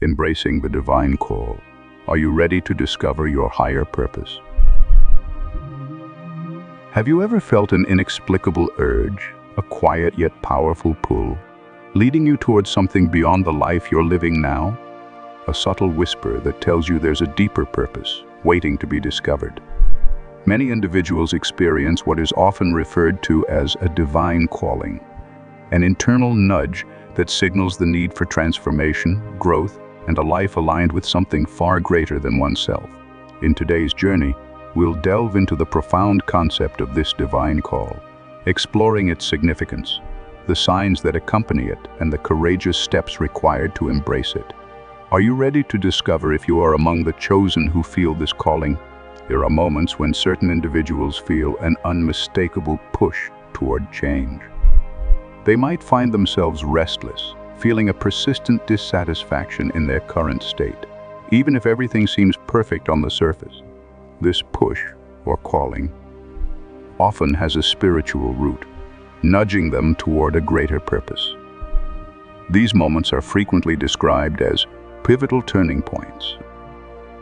embracing the divine call. Are you ready to discover your higher purpose? Have you ever felt an inexplicable urge, a quiet yet powerful pull, leading you towards something beyond the life you're living now? A subtle whisper that tells you there's a deeper purpose, waiting to be discovered. Many individuals experience what is often referred to as a divine calling, an internal nudge that signals the need for transformation, growth, and a life aligned with something far greater than oneself. In today's journey, we'll delve into the profound concept of this divine call, exploring its significance, the signs that accompany it, and the courageous steps required to embrace it. Are you ready to discover if you are among the chosen who feel this calling? There are moments when certain individuals feel an unmistakable push toward change. They might find themselves restless, feeling a persistent dissatisfaction in their current state, even if everything seems perfect on the surface. This push, or calling, often has a spiritual root, nudging them toward a greater purpose. These moments are frequently described as pivotal turning points,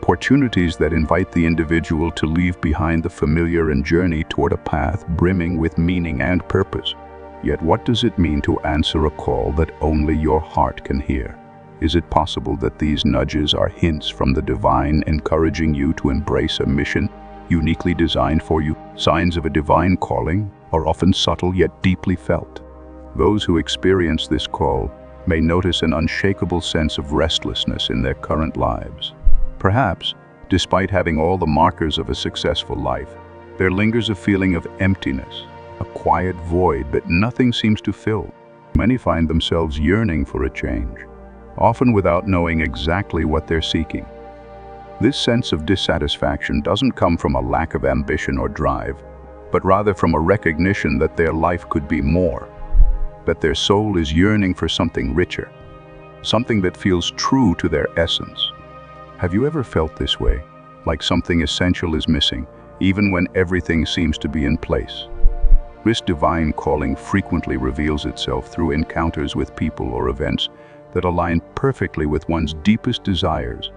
opportunities that invite the individual to leave behind the familiar and journey toward a path brimming with meaning and purpose. Yet what does it mean to answer a call that only your heart can hear? Is it possible that these nudges are hints from the divine encouraging you to embrace a mission uniquely designed for you? Signs of a divine calling are often subtle yet deeply felt. Those who experience this call may notice an unshakable sense of restlessness in their current lives. Perhaps, despite having all the markers of a successful life, there lingers a feeling of emptiness, a quiet void that nothing seems to fill. Many find themselves yearning for a change, often without knowing exactly what they're seeking. This sense of dissatisfaction doesn't come from a lack of ambition or drive, but rather from a recognition that their life could be more, that their soul is yearning for something richer, something that feels true to their essence. Have you ever felt this way, like something essential is missing, even when everything seems to be in place? This divine calling frequently reveals itself through encounters with people or events that align perfectly with one's deepest desires.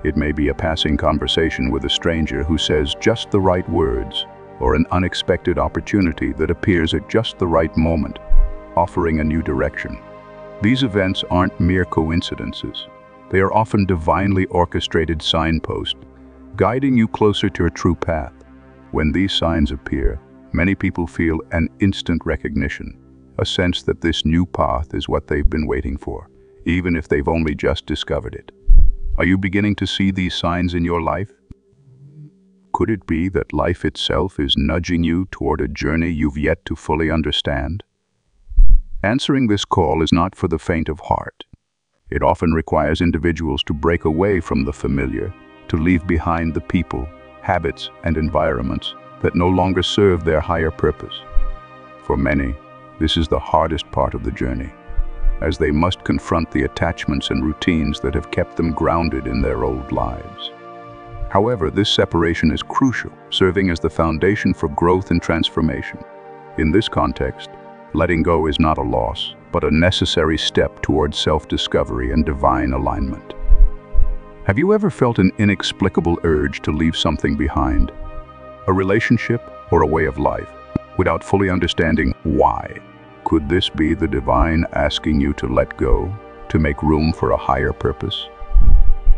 It may be a passing conversation with a stranger who says just the right words, or an unexpected opportunity that appears at just the right moment, offering a new direction. These events aren't mere coincidences. They are often divinely orchestrated signposts, guiding you closer to a true path. When these signs appear, many people feel an instant recognition, a sense that this new path is what they've been waiting for, even if they've only just discovered it. Are you beginning to see these signs in your life? Could it be that life itself is nudging you toward a journey you've yet to fully understand? Answering this call is not for the faint of heart. It often requires individuals to break away from the familiar, to leave behind the people, habits, and environments that no longer serve their higher purpose. For many, this is the hardest part of the journey, as they must confront the attachments and routines that have kept them grounded in their old lives. However, this separation is crucial, serving as the foundation for growth and transformation. In this context, letting go is not a loss, but a necessary step towards self-discovery and divine alignment. Have you ever felt an inexplicable urge to leave something behind? A relationship or a way of life, without fully understanding why? Could this be the divine asking you to let go, to make room for a higher purpose?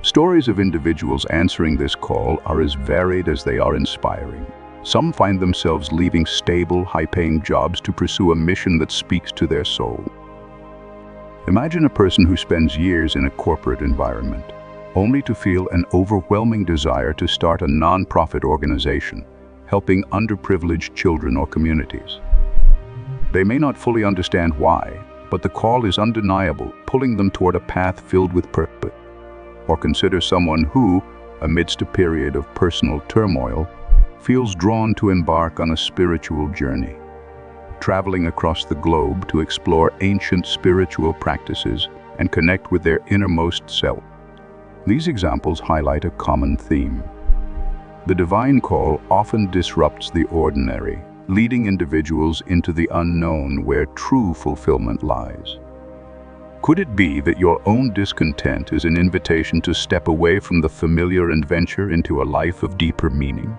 Stories of individuals answering this call are as varied as they are inspiring. Some find themselves leaving stable, high-paying jobs to pursue a mission that speaks to their soul. Imagine a person who spends years in a corporate environment, only to feel an overwhelming desire to start a non-profit organization, helping underprivileged children or communities. They may not fully understand why, but the call is undeniable, pulling them toward a path filled with purpose. Or consider someone who, amidst a period of personal turmoil, feels drawn to embark on a spiritual journey, traveling across the globe to explore ancient spiritual practices and connect with their innermost self. These examples highlight a common theme. The divine call often disrupts the ordinary, leading individuals into the unknown where true fulfillment lies. Could it be that your own discontent is an invitation to step away from the familiar and venture into a life of deeper meaning?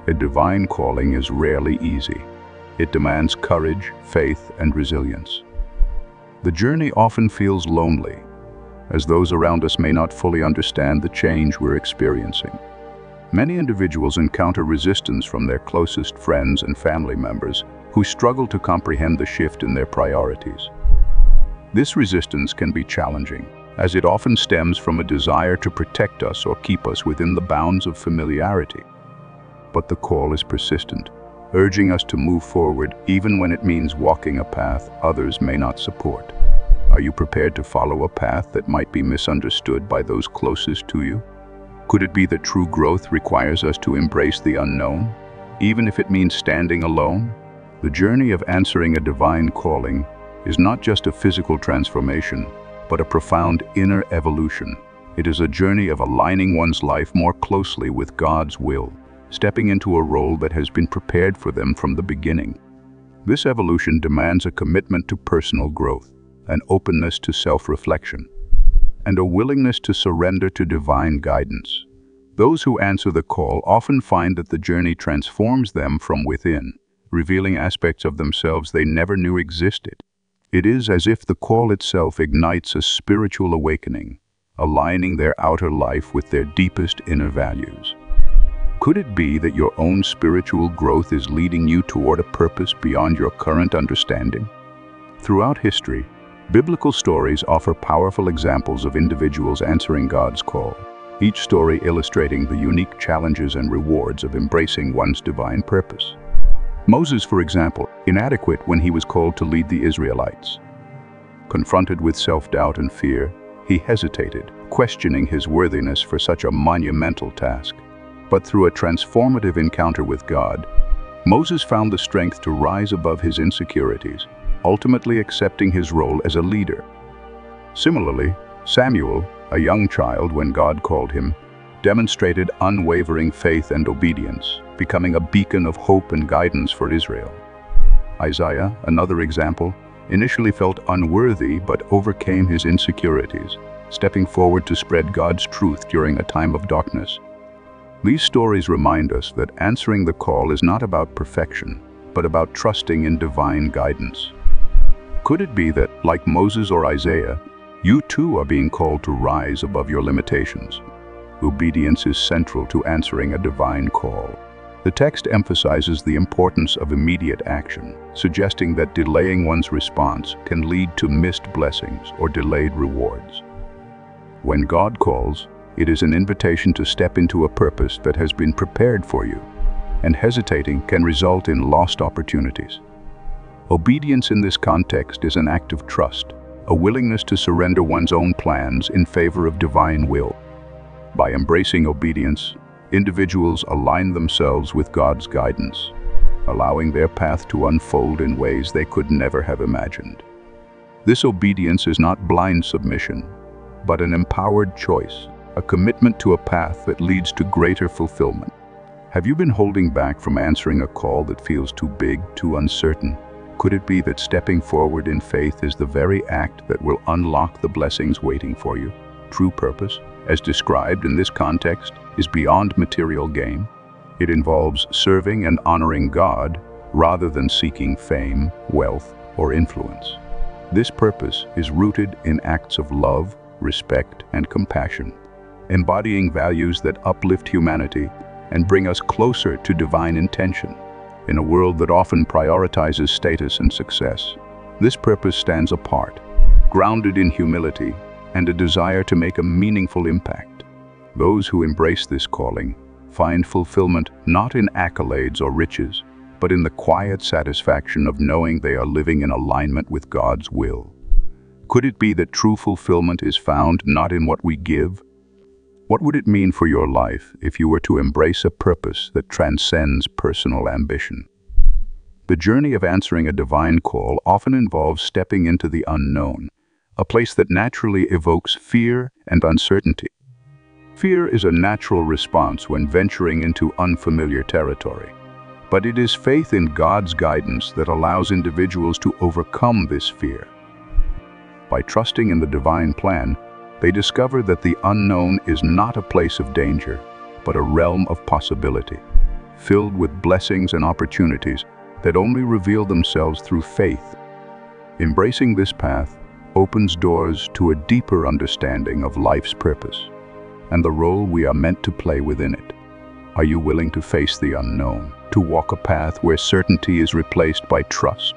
A divine calling is rarely easy. It demands courage, faith, and resilience. The journey often feels lonely, as those around us may not fully understand the change we're experiencing. Many individuals encounter resistance from their closest friends and family members who struggle to comprehend the shift in their priorities. This resistance can be challenging, as it often stems from a desire to protect us or keep us within the bounds of familiarity. But the call is persistent, urging us to move forward even when it means walking a path others may not support. Are you prepared to follow a path that might be misunderstood by those closest to you? Could it be that true growth requires us to embrace the unknown, even if it means standing alone? The journey of answering a divine calling is not just a physical transformation, but a profound inner evolution. It is a journey of aligning one's life more closely with God's will, stepping into a role that has been prepared for them from the beginning. This evolution demands a commitment to personal growth, an openness to self-reflection, and a willingness to surrender to divine guidance. Those who answer the call often find that the journey transforms them from within, revealing aspects of themselves they never knew existed. It is as if the call itself ignites a spiritual awakening, aligning their outer life with their deepest inner values. Could it be that your own spiritual growth is leading you toward a purpose beyond your current understanding? Throughout history, biblical stories offer powerful examples of individuals answering God's call, each story illustrating the unique challenges and rewards of embracing one's divine purpose. Moses, for example, inadequate when he was called to lead the Israelites. Confronted with self-doubt and fear, he hesitated, questioning his worthiness for such a monumental task. But through a transformative encounter with God, Moses found the strength to rise above his insecurities, ultimately accepting his role as a leader. Similarly, Samuel, a young child when God called him, demonstrated unwavering faith and obedience, becoming a beacon of hope and guidance for Israel. Isaiah, another example, initially felt unworthy but overcame his insecurities, stepping forward to spread God's truth during a time of darkness. These stories remind us that answering the call is not about perfection, but about trusting in divine guidance. Could it be that, like Moses or Isaiah, you too are being called to rise above your limitations? Obedience is central to answering a divine call. The text emphasizes the importance of immediate action, suggesting that delaying one's response can lead to missed blessings or delayed rewards. When God calls, it is an invitation to step into a purpose that has been prepared for you, and hesitating can result in lost opportunities. Obedience in this context is an act of trust, a willingness to surrender one's own plans in favor of divine will. By embracing obedience, individuals align themselves with God's guidance, allowing their path to unfold in ways they could never have imagined. This obedience is not blind submission, but an empowered choice, a commitment to a path that leads to greater fulfillment. Have you been holding back from answering a call that feels too big, too uncertain? Could it be that stepping forward in faith is the very act that will unlock the blessings waiting for you? True purpose, as described in this context, is beyond material gain. It involves serving and honoring God rather than seeking fame, wealth, or influence. This purpose is rooted in acts of love, respect, and compassion, embodying values that uplift humanity and bring us closer to divine intention. In a world that often prioritizes status and success, this purpose stands apart, grounded in humility and a desire to make a meaningful impact. Those who embrace this calling find fulfillment not in accolades or riches, but in the quiet satisfaction of knowing they are living in alignment with God's will. Could it be that true fulfillment is found not in what we give? What would it mean for your life if you were to embrace a purpose that transcends personal ambition? The journey of answering a divine call often involves stepping into the unknown, a place that naturally evokes fear and uncertainty. Fear is a natural response when venturing into unfamiliar territory, but it is faith in God's guidance that allows individuals to overcome this fear. By trusting in the divine plan, they discover that the unknown is not a place of danger, but a realm of possibility, filled with blessings and opportunities that only reveal themselves through faith. Embracing this path opens doors to a deeper understanding of life's purpose and the role we are meant to play within it. Are you willing to face the unknown, to walk a path where certainty is replaced by trust?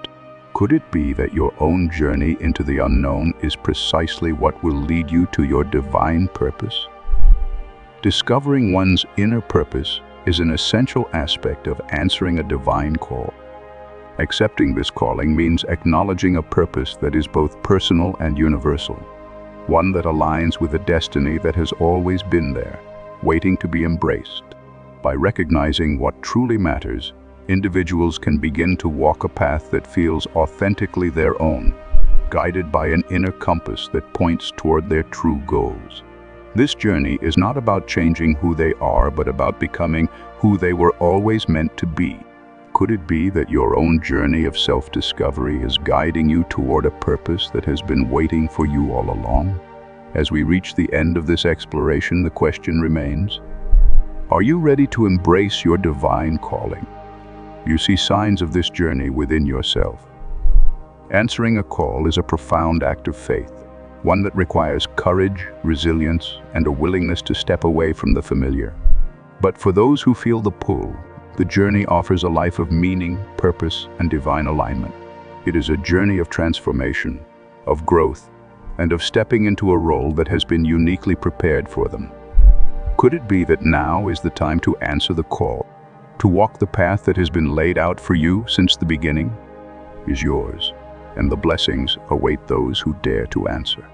Could it be that your own journey into the unknown is precisely what will lead you to your divine purpose? Discovering one's inner purpose is an essential aspect of answering a divine call. Accepting this calling means acknowledging a purpose that is both personal and universal, one that aligns with a destiny that has always been there, waiting to be embraced. By recognizing what truly matters, individuals can begin to walk a path that feels authentically their own, guided by an inner compass that points toward their true goals. This journey is not about changing who they are, but about becoming who they were always meant to be. Could it be that your own journey of self-discovery is guiding you toward a purpose that has been waiting for you all along? As we reach the end of this exploration, the question remains, are you ready to embrace your divine calling? You see signs of this journey within yourself. Answering a call is a profound act of faith, one that requires courage, resilience, and a willingness to step away from the familiar. But for those who feel the pull, the journey offers a life of meaning, purpose, and divine alignment. It is a journey of transformation, of growth, and of stepping into a role that has been uniquely prepared for them. Could it be that now is the time to answer the call, to walk the path that has been laid out for you since the beginning? Is yours, and the blessings await those who dare to answer.